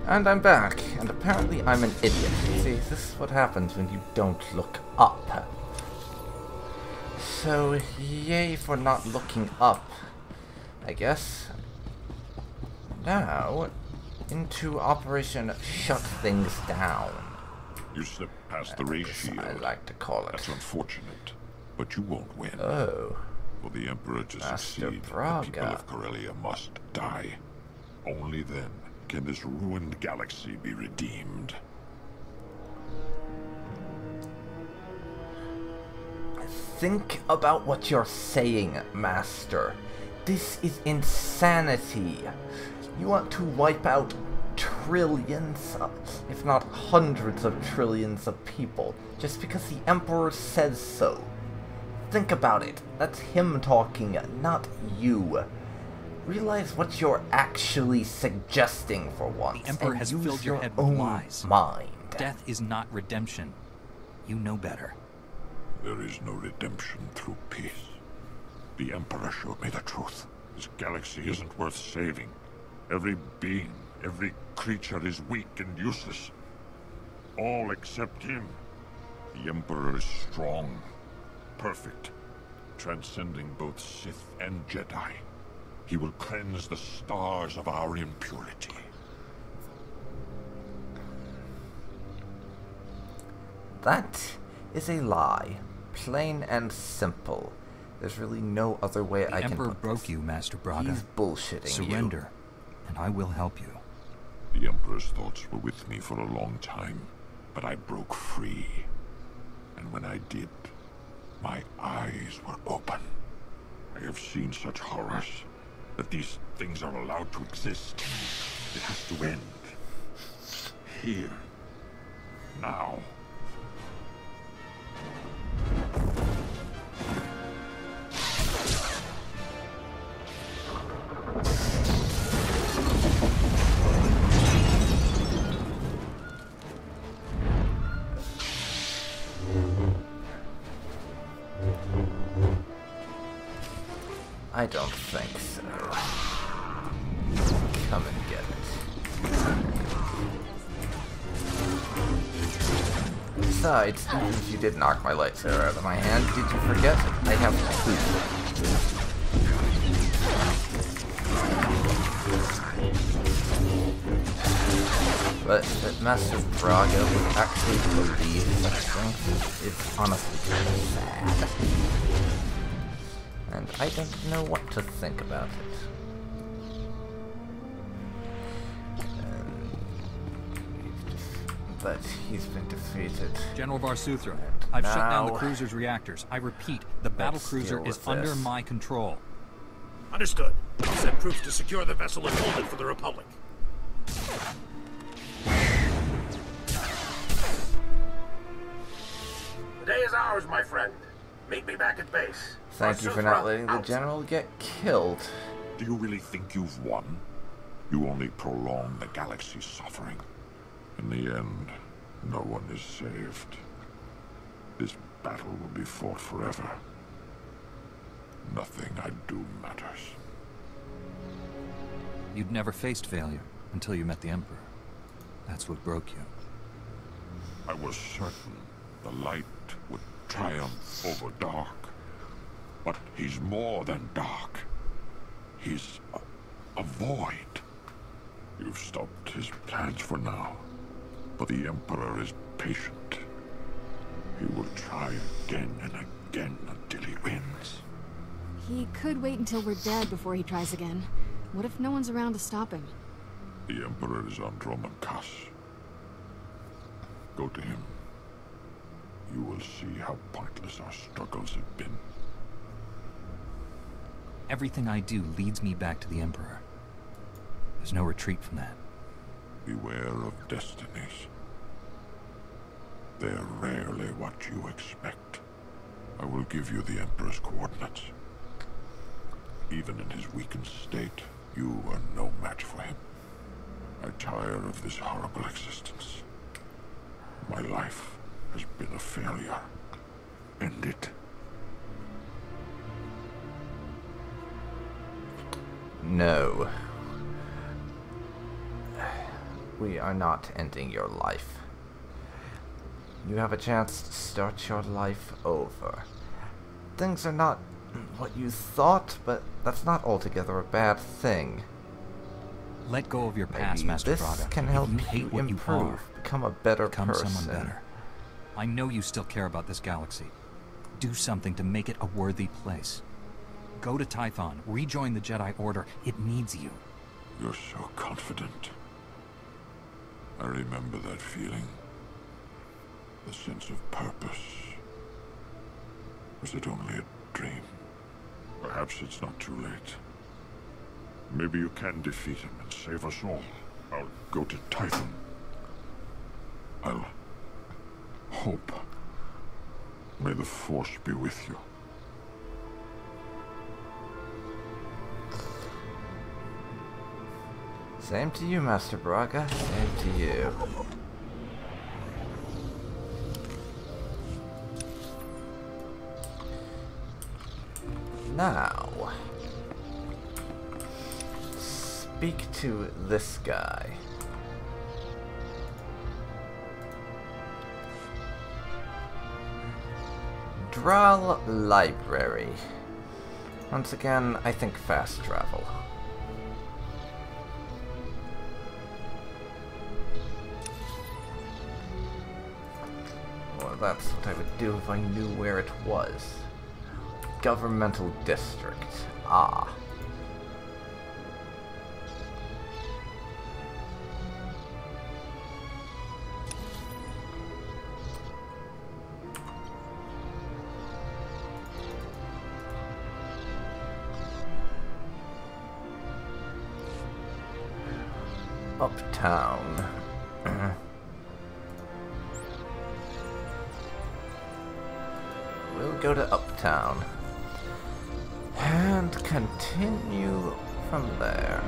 And I'm back, and apparently I'm an idiot. See, this is what happens when you don't look up. So, yay for not looking up, I guess. Now, into Operation Shut Things Down. You slipped past the race shield. I like to call it. That's unfortunate, but you won't win. Oh. For the Emperor to Master succeed, Braga. the people of Corellia must die. Only then can this ruined galaxy be redeemed. Think about what you're saying, Master. This is insanity. You want to wipe out trillions, if not hundreds of trillions of people, just because the Emperor says so. Think about it. That's him talking, not you. Realize what you're actually suggesting for once. The Emperor has filled your head with lies. Mind. Death is not redemption. You know better. There is no redemption through peace. The Emperor showed me the truth. This galaxy isn't worth saving. Every being, every creature is weak and useless. All except him. The Emperor is strong, perfect, transcending both Sith and Jedi. He will cleanse the stars of our impurity. That is a lie. Plain and simple. There's really no other way I can put this. The Emperor broke you, Master Braga. He's bullshitting you. Surrender, and I will help you. The Emperor's thoughts were with me for a long time, but I broke free. And when I did, my eyes were open. I have seen such horrors, that these things are allowed to exist. It has to end. Here. Now. I don't think so. Come and get it. Besides, even if you did knock my lightsaber out of my hand, did you forget I have two? But that Master Braga would actually believe such things is honestly kind of sad. And I don't know what to think about it. But he's been defeated. General Varsuthra, I've shut down the cruiser's reactors. I repeat, the battle cruiser is under my control. Understood. I'll send troops to secure the vessel and hold it for the Republic. The day is ours, my friend. Meet me back at base. Thank you for not letting the General get killed. Do you really think you've won? You only prolong the galaxy's suffering. In the end, no one is saved. This battle will be fought forever. Nothing I do matters. You'd never faced failure until you met the Emperor. That's what broke you. I was certain the light would triumph over dark. But he's more than dark. He's a void. You've stopped his plans for now. But the Emperor is patient. He will try again and again until he wins. He could wait until we're dead before he tries again. What if no one's around to stop him? The Emperor is on Dromankas. Go to him. You will see how pointless our struggles have been. Everything I do leads me back to the Emperor. There's no retreat from that. Beware of destinies. They're rarely what you expect. I will give you the Emperor's coordinates. Even in his weakened state, you are no match for him. I tire of this horrible existence. My life has been a failure. End it. No. we are not ending your life. You have a chance to start your life over. Things are not what you thought, but that's not altogether a bad thing. Let go of your past, Maybe Master this Braga. can If help you you hate what improve, you are, become a better become person. someone better. I know you still care about this galaxy. Do something to make it a worthy place. Go to Tython, rejoin the Jedi Order. It needs you. You're so confident. I remember that feeling. The sense of purpose. Was it only a dream? Perhaps it's not too late. Maybe you can defeat him and save us all. I'll go to Tython. I'll hope. May the Force be with you. Same to you, Master Braga. Same to you. Now, speak to this guy. Dral Library. Once again, I think fast travel. Well, that's what I would do if I knew where it was. Governmental district. Ah. Uptown. We'll go to Uptown. And continue from there.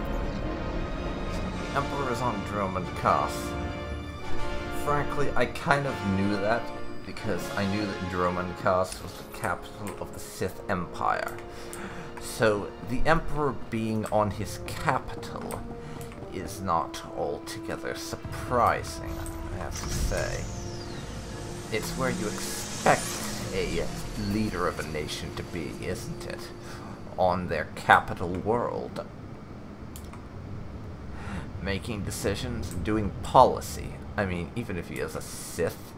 Emperor is on Dromund Kaas. Frankly, I kind of knew that because I knew that Dromund Kaas was the capital of the Sith Empire. So the Emperor being on his capital is not altogether surprising, I have to say. It's where you expect a leader of a nation to be, isn't it? On their capital world. Making decisions and doing policy. I mean, even if he is a Sith,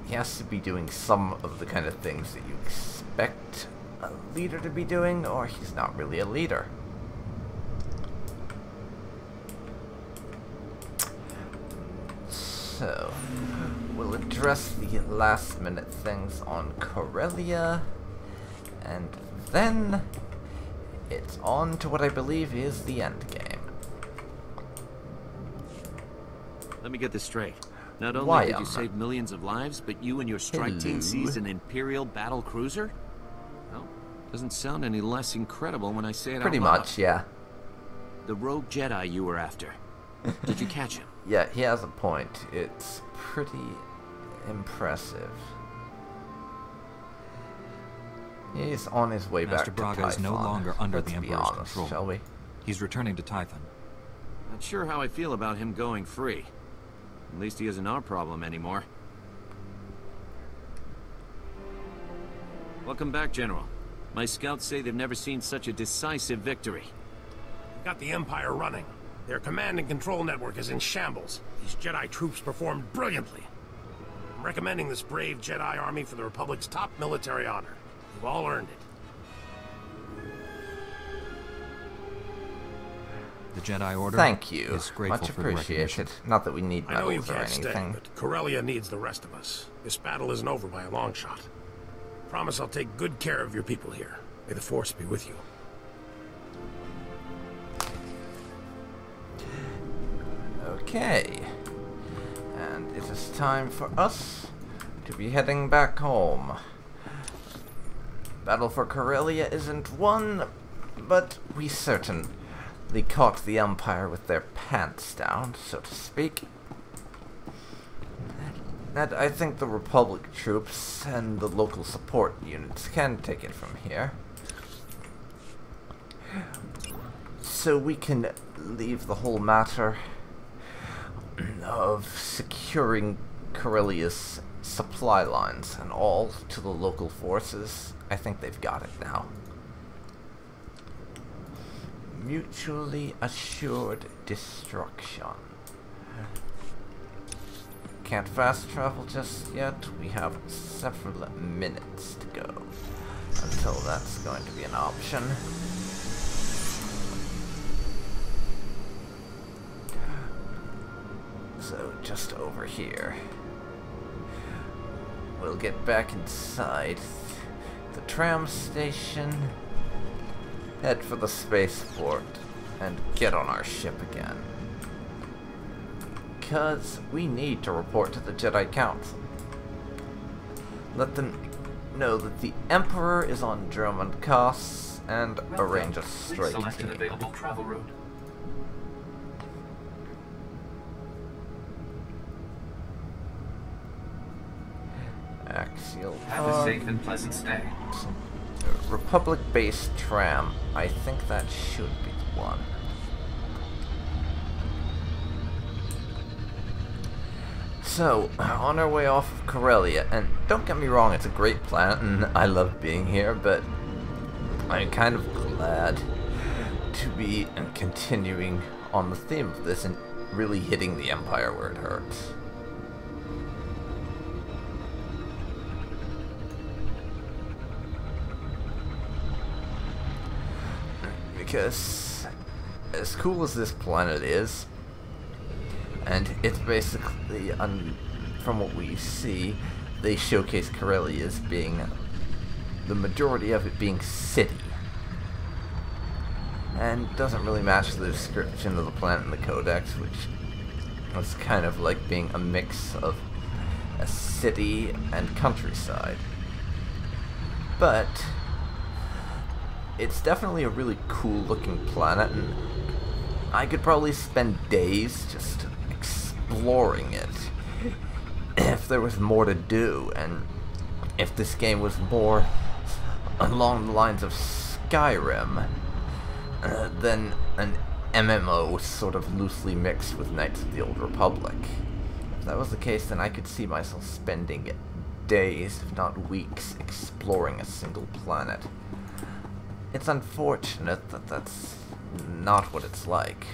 he has to be doing some of the kind of things that you expect a leader to be doing, or he's not really a leader. So, we'll address the last minute things on Corellia, and then it's on to what I believe is the end game. Let me get this straight. Not only did you save millions of lives, but you and your strike team seized an Imperial battle cruiser? Well, doesn't sound any less incredible when I say it out loud. Pretty much, yeah. The rogue Jedi you were after. Did you catch him? Yeah, he has a point. It's pretty impressive. He's on his way back to Tython. Master Braga is no longer under the Let's be Emperor's honest, control. shall we? He's returning to Tython. Not sure how I feel about him going free. At least he isn't our problem anymore. Welcome back, General. My scouts say they've never seen such a decisive victory. We've got the Empire running. Their command and control network is in shambles. These Jedi troops performed brilliantly. I'm recommending this brave Jedi army for the Republic's top military honor. You've all earned it. The Jedi Order Thank you. is grateful Much for the recognition. appreciated. Not that we need I know you medals or can't stay, anything. but Corellia needs the rest of us. This battle isn't over by a long shot. Promise I'll take good care of your people here. May the Force be with you. Okay. And it is time for us to be heading back home. Battle for Corellia isn't won, but we certainly caught the Empire with their pants down, so to speak. And I think the Republic troops and the local support units can take it from here. So we can leave the whole matter of securing Corellia's supply lines and all to the local forces. I think they've got it now. Mutually assured destruction. Can't fast travel just yet. We have several minutes to go until that's going to be an option. So just over here. We'll get back inside the tram station, head for the spaceport, and get on our ship again. Because we need to report to the Jedi Council. Let them know that the Emperor is on Drummond Costs and arrange a straight team. Available travel route. Axial Have a safe and pleasant stay. Republic-based tram. I think that should be the one. So, on our way off of Corellia, and don't get me wrong, it's a great planet and I love being here, but I'm kind of glad to be continuing on the theme of this and really hitting the Empire where it hurts. Because as cool as this planet is, and it's basically, from what we see, they showcase Corellia as being, the majority of it being city. And doesn't really match the description of the planet in the Codex, which was kind of like being a mix of a city and countryside. But it's definitely a really cool looking planet, and I could probably spend days just exploring it if there was more to do, and if this game was more along the lines of Skyrim than an MMO sort of loosely mixed with Knights of the Old Republic. If that was the case, then I could see myself spending days, if not weeks, exploring a single planet. It's unfortunate that that's not what it's like.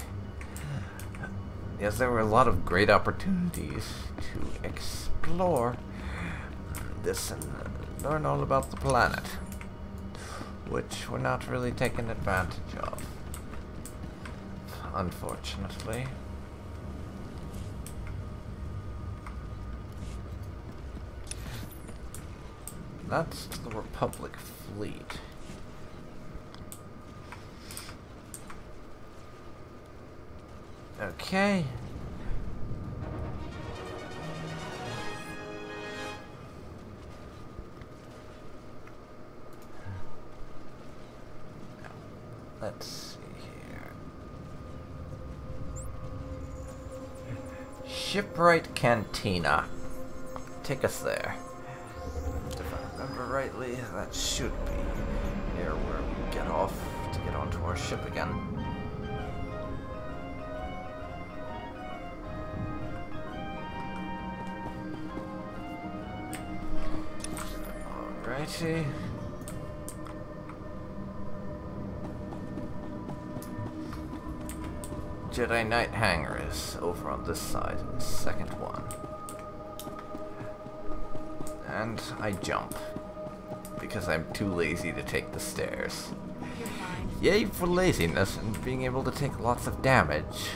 Yes, there were a lot of great opportunities to explore this and learn all about the planet, which we're not really taking advantage of, unfortunately. That's the Republic fleet. Okay. Let's see here. Shipwright Cantina. Take us there. If I remember rightly, that should be near where we get off to get onto our ship again. Alrighty. Jedi Knight hangar is over on this side, the second one. And I jump, because I'm too lazy to take the stairs. Yay for laziness and being able to take lots of damage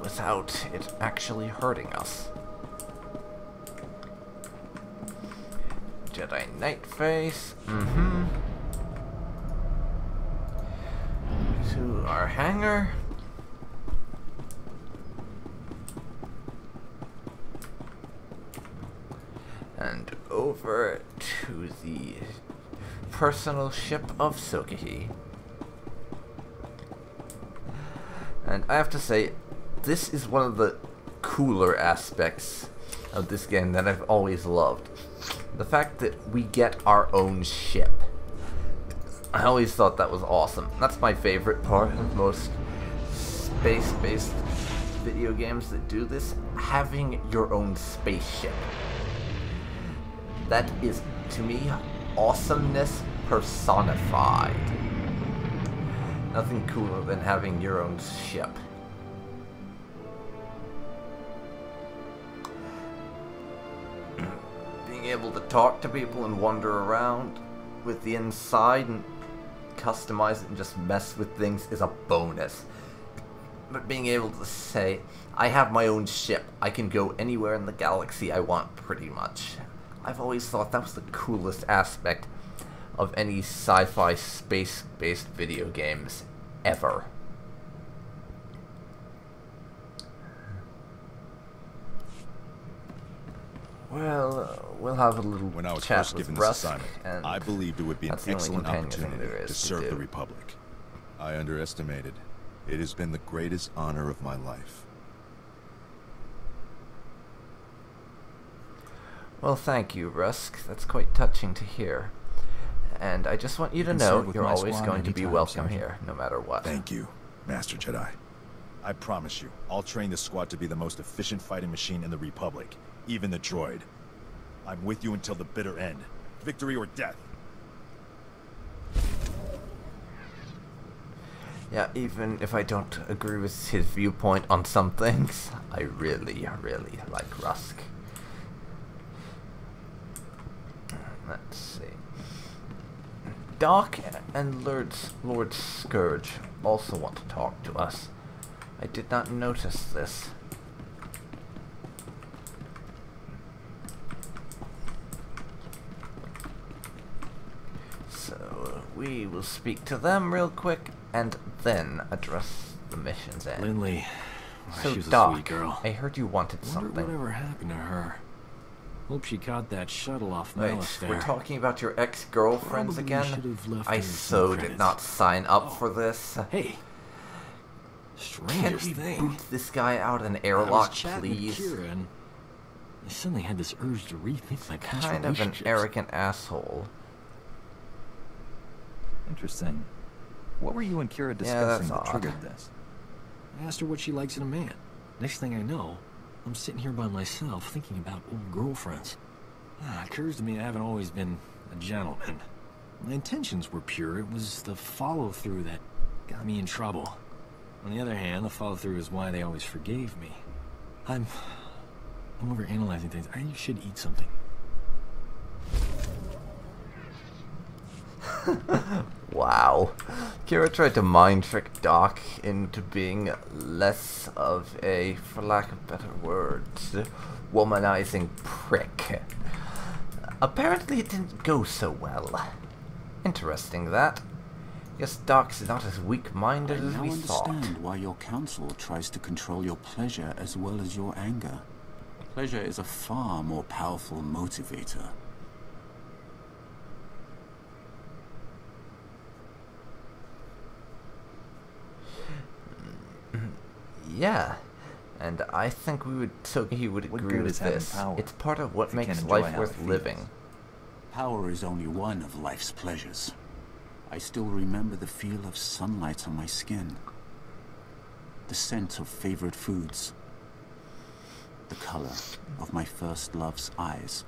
without it actually hurting us. Jedi Knight face, to our hangar. And over to the personal ship of Sogohi. And I have to say, this is one of the cooler aspects of this game that I've always loved. The fact that we get our own ship. I always thought that was awesome. That's my favorite part of most space-based video games that do this, having your own spaceship. That is, to me, awesomeness personified. Nothing cooler than having your own ship. Being able to talk to people and wander around with the inside and customize it and just mess with things is a bonus. But being able to say, I have my own ship, I can go anywhere in the galaxy I want, pretty much. I've always thought that was the coolest aspect of any sci-fi space-based video games ever. Well, we'll have a little when I was chat first with given this Rusk, assignment, I believed it would be an excellent opportunity to serve the Republic. I underestimated. It has been the greatest honor of my life. Well, thank you, Rusk. That's quite touching to hear. And I just want you to know you're always going to be welcome here, no matter what. Thank you, Master Jedi. I promise you, I'll train this squad to be the most efficient fighting machine in the Republic, even the droid. I'm with you until the bitter end. Victory or death. Yeah, even if I don't agree with his viewpoint on some things, I really, really like Rusk. Let's see. Doc and Lord Scourge also want to talk to us. I did not notice this. So we will speak to them real quick and then address the mission's end. Lindley, so she's Doc, a sweet girl. I heard you wanted something. Whatever happened to her? Hope she caught that shuttle off Malice there. We're talking about your ex-girlfriends again? I so did not sign up for this. Hey, can we boot this guy out an airlock, please? Kira, and I suddenly had this urge to rethink my past kind of an arrogant asshole. Interesting. What were you and Kira discussing that triggered this? I asked her what she likes in a man. Next thing I know, I'm sitting here by myself thinking about old girlfriends. It occurs to me I haven't always been a gentleman. My intentions were pure. It was the follow-through that got me in trouble. On the other hand, the follow-through is why they always forgave me. I'm overanalyzing things. I should eat something. Wow. Kira tried to mind trick Doc into being less of a, for lack of better words, womanizing prick. Apparently it didn't go so well. Interesting that. Guess Doc's not as weak-minded as we thought. I now understand why your council tries to control your pleasure as well as your anger. Pleasure is a far more powerful motivator. Yeah, and I think Sogohi would agree with this. It's part of what makes life worth living. Power is only one of life's pleasures. I still remember the feel of sunlight on my skin, the scent of favorite foods, the color of my first love's eyes.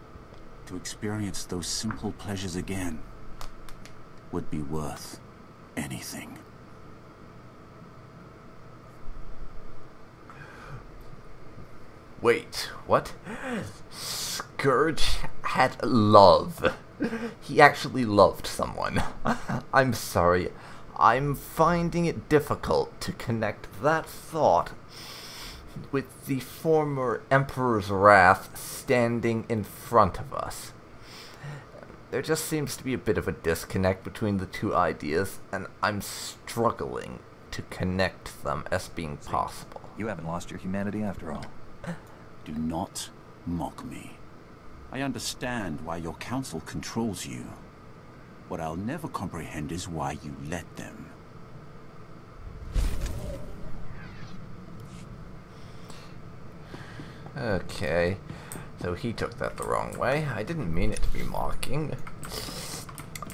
To experience those simple pleasures again would be worth anything. Wait, what? Scourge had love. He actually loved someone. I'm sorry. I'm finding it difficult to connect that thought with the former Emperor's wrath standing in front of us. There just seems to be a bit of a disconnect between the two ideas, and I'm struggling to connect them as being possible. You haven't lost your humanity after all. Do not mock me. I understand why your council controls you. What I'll never comprehend is why you let them. Okay, so he took that the wrong way. I didn't mean it to be mocking.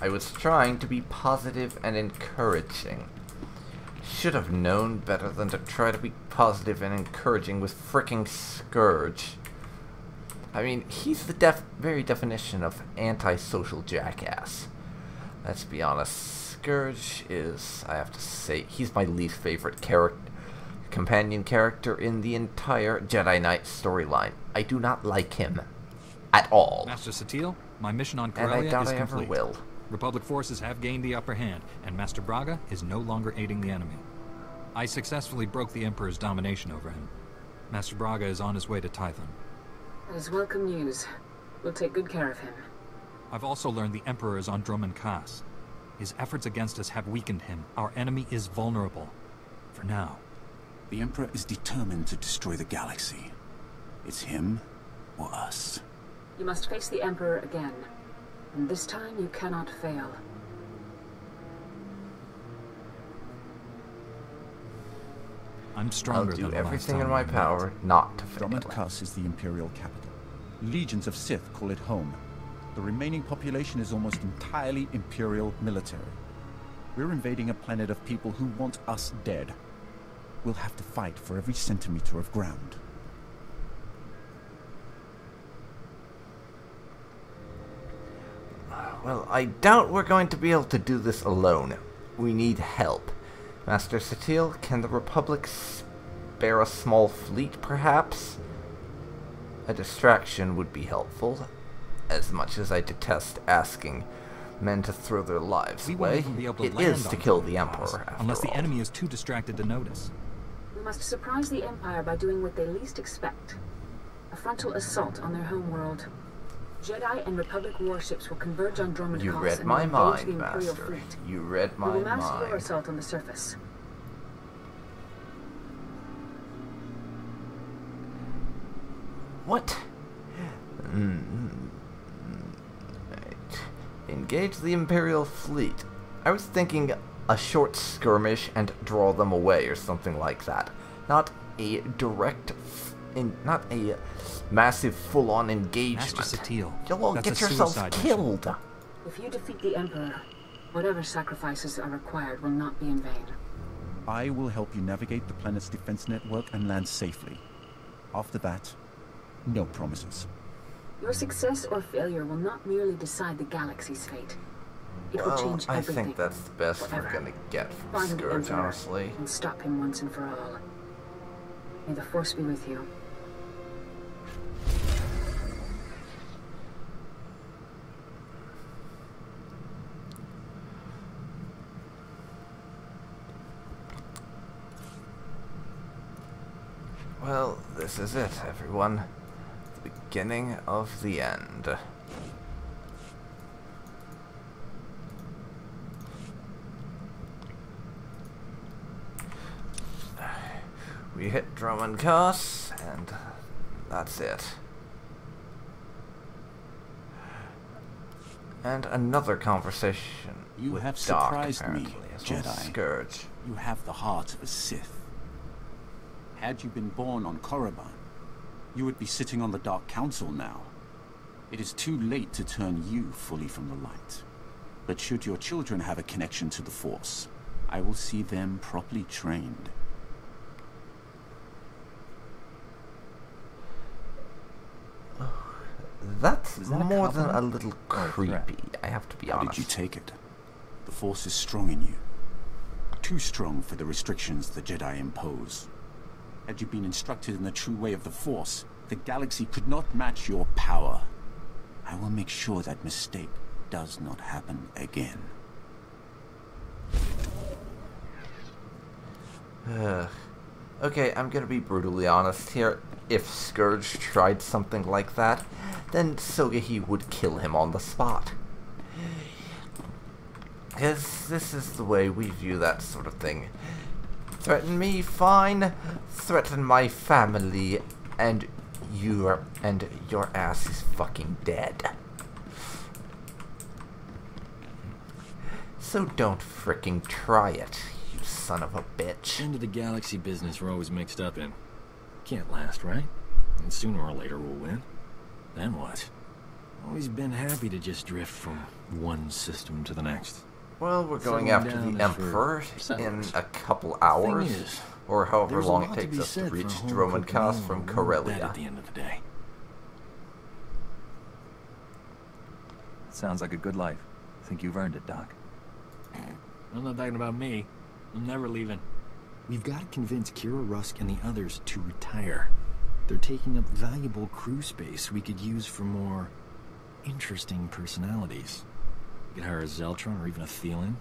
I was trying to be positive and encouraging. should have known better than to try to be positive and encouraging with fricking Scourge. I mean, he's the very definition of antisocial jackass. Let's be honest, Scourge is, I have to say, he's my least favorite companion character in the entire Jedi Knight storyline. I do not like him at all. Master Satil, my mission on Corellia is complete. And I doubt I ever will. Republic forces have gained the upper hand, and Master Braga is no longer aiding the enemy. I successfully broke the Emperor's domination over him. Master Braga is on his way to Tython. That is welcome news. We'll take good care of him. I've also learned the Emperor is on Dromund Kaas. His efforts against us have weakened him. Our enemy is vulnerable. For now. The Emperor is determined to destroy the galaxy. It's him or us. You must face the Emperor again. And this time you cannot fail. I'm stronger I'll than do the everything last in time my power not to fail. Dromund Kaas is the Imperial capital. Legions of Sith call it home. The remaining population is almost entirely Imperial military. We're invading a planet of people who want us dead. We'll have to fight for every centimeter of ground. Well, I doubt we're going to be able to do this alone. We need help. Master Satil, can the Republic spare a small fleet, perhaps? A distraction would be helpful, as much as I detest asking men to throw their lives away. It is to kill the Emperor, unless the enemy is too distracted to notice. We must surprise the Empire by doing what they least expect. A frontal assault on their homeworld. Jedi and Republic warships will converge on Dromund Kaas. You read my mind, Master. You read my mind. We will mount your assault on the surface. What? Engage the Imperial fleet. I was thinking a short skirmish and draw them away or something like that. Not a direct, not a massive full-on engagement. Master Satil, you'll all get yourselves killed. If you defeat the Emperor, whatever sacrifices are required will not be in vain. I will help you navigate the planet's defense network and land safely. After that, no promises. Your success or failure will not merely decide the galaxy's fate. It will change everything. I think that's the best we're gonna get from Scourge, honestly. And stop him once and for all. May the Force be with you. Well, this is it, everyone. The beginning of the end. We hit Dromund Kaas, and that's it. And another conversation You with have Doc, surprised me, Jedi. Scourge. You have the heart of a Sith. Had you been born on Korriban, you would be sitting on the Dark Council now. It is too late to turn you fully from the light. But should your children have a connection to the Force, I will see them properly trained. That's more than a little creepy, I have to be honest. How did you take it? The Force is strong in you. Too strong for the restrictions the Jedi impose. Had you been instructed in the true way of the Force, the galaxy could not match your power. I will make sure that mistake does not happen again. Okay, I'm gonna be brutally honest here. If Scourge tried something like that, then Sogohi would kill him on the spot. Because this is the way we view that sort of thing. Threaten me, fine. Threaten my family, and your ass is fucking dead. So don't fricking try it, you son of a bitch. End of the galaxy business we're always mixed up in. Can't last, right? And sooner or later we'll win. Then what? Always been happy to just drift from one system to the next. Well, we're going after the Emperor in a couple hours, or however long it takes us to reach Dromancast from Corellia. At the end of the day. Sounds like a good life. Think you've earned it, Doc. I'm not talking about me. I'm never leaving. We've got to convince Kira, Rusk, and the others to retire. They're taking up valuable crew space we could use for more interesting personalities. We could hire a Zeltron or even a Thelan.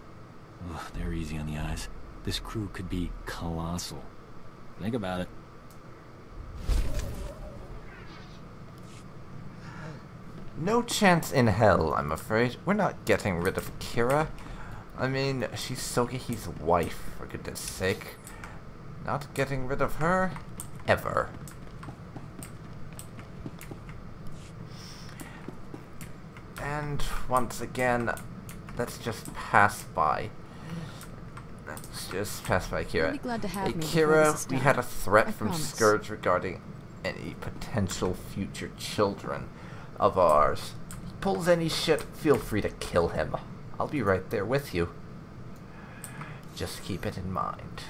Ugh, they're easy on the eyes. This crew could be colossal. Think about it. No chance in hell, I'm afraid. We're not getting rid of Kira. I mean, she's Sogohi's wife, for goodness sake. Not getting rid of her, ever. And once again, let's just pass by. Let's just pass by Kira. Really glad to have me Kira, we had a threat from Scourge regarding any potential future children of ours. He pulls any shit, feel free to kill him. I'll be right there with you. Just keep it in mind.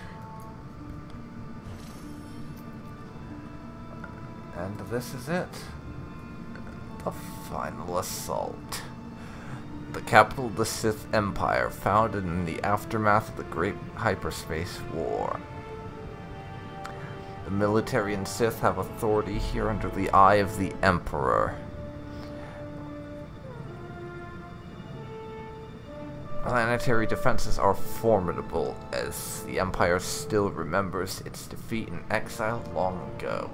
And this is it. The final assault. The capital of the Sith Empire, founded in the aftermath of the Great Hyperspace War. The military and Sith have authority here under the eye of the Emperor. Planetary defenses are formidable, as the Empire still remembers its defeat in exile long ago.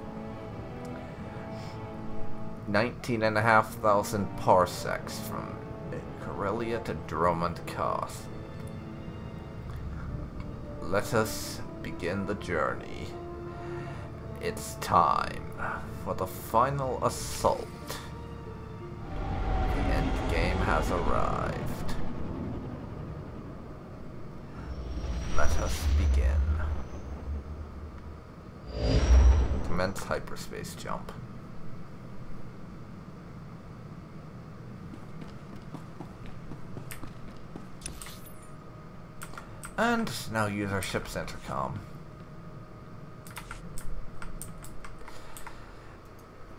19,500 parsecs from Corellia to Dromancast. Let us begin the journey. It's time for the final assault. The end game has arrived. Let us begin. Commence hyperspace jump. And now use our ship's intercom.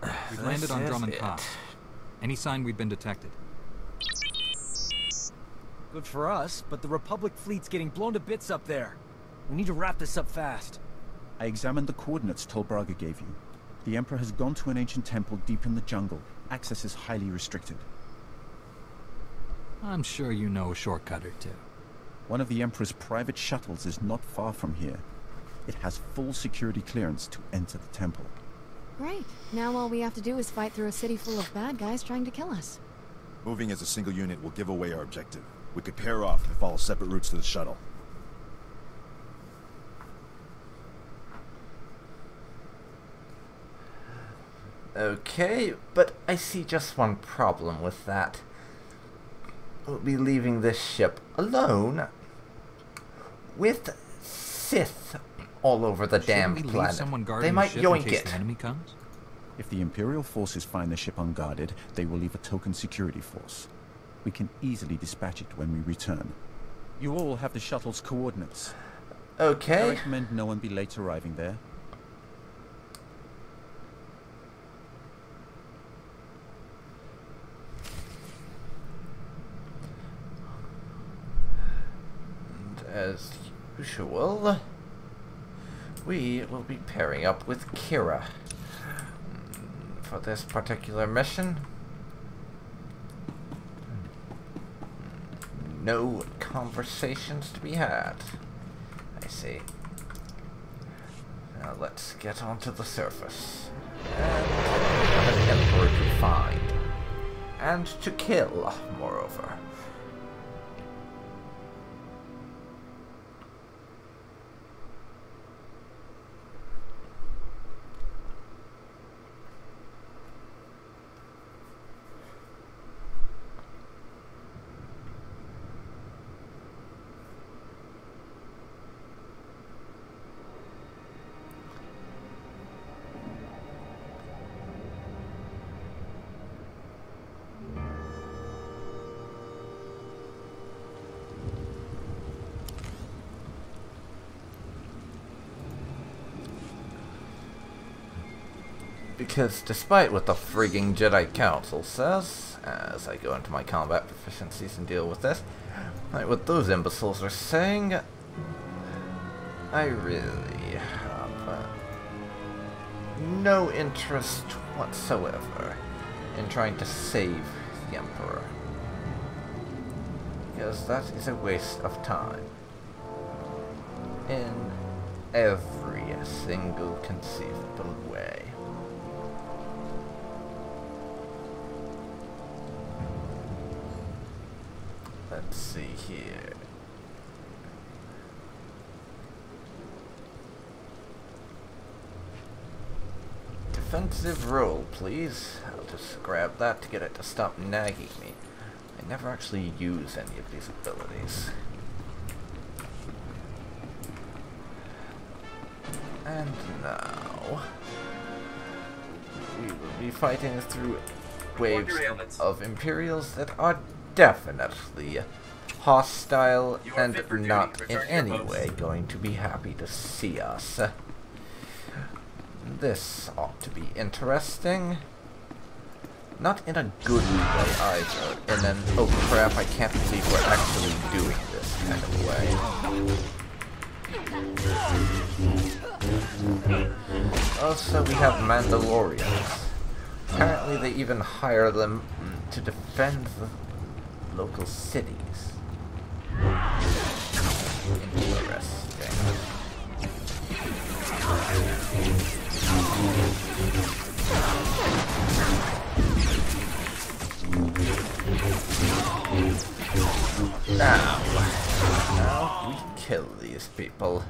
We've landed on Dromancast. Any sign we've been detected? Good for us, but the Republic fleet's getting blown to bits up there. We need to wrap this up fast. I examined the coordinates Tolbraga gave you. The Emperor has gone to an ancient temple deep in the jungle. Access is highly restricted. I'm sure you know a shortcut or two. One of the Emperor's private shuttles is not far from here. It has full security clearance to enter the temple. Great. Now all we have to do is fight through a city full of bad guys trying to kill us. Moving as a single unit will give away our objective. We could pair off and follow separate routes to the shuttle. Okay, but I see just one problem with that. We'll be leaving this ship alone with Sith all over the damn planet. They might yoink it. The enemy comes? If the Imperial forces find the ship unguarded, they will leave a token security force. We can easily dispatch it when we return. You all have the shuttle's coordinates. Okay. I recommend no one be late arriving there. And as usual, we will be pairing up with Kira for this particular mission. No conversations to be had. I see. Now let's get onto the surface. And we have an Emperor to find. And to kill, moreover. Because despite what the frigging Jedi Council says, as I go into my combat proficiencies and deal with this, like what those imbeciles are saying, I really have no interest whatsoever in trying to save the Emperor. Because that is a waste of time. In every single conceivable way. Let's see here. Defensive roll, please. I'll just grab that to get it to stop nagging me. I never actually use any of these abilities. And now we will be fighting through waves of Imperials that are definitely hostile and not in any way going to be happy to see us. This ought to be interesting. Not in a good way either. And then, oh crap, I can't believe we're actually doing this kind of way. Also, we have Mandalorians. Apparently they even hire them to defend the local cities. Interesting. Now we kill these people.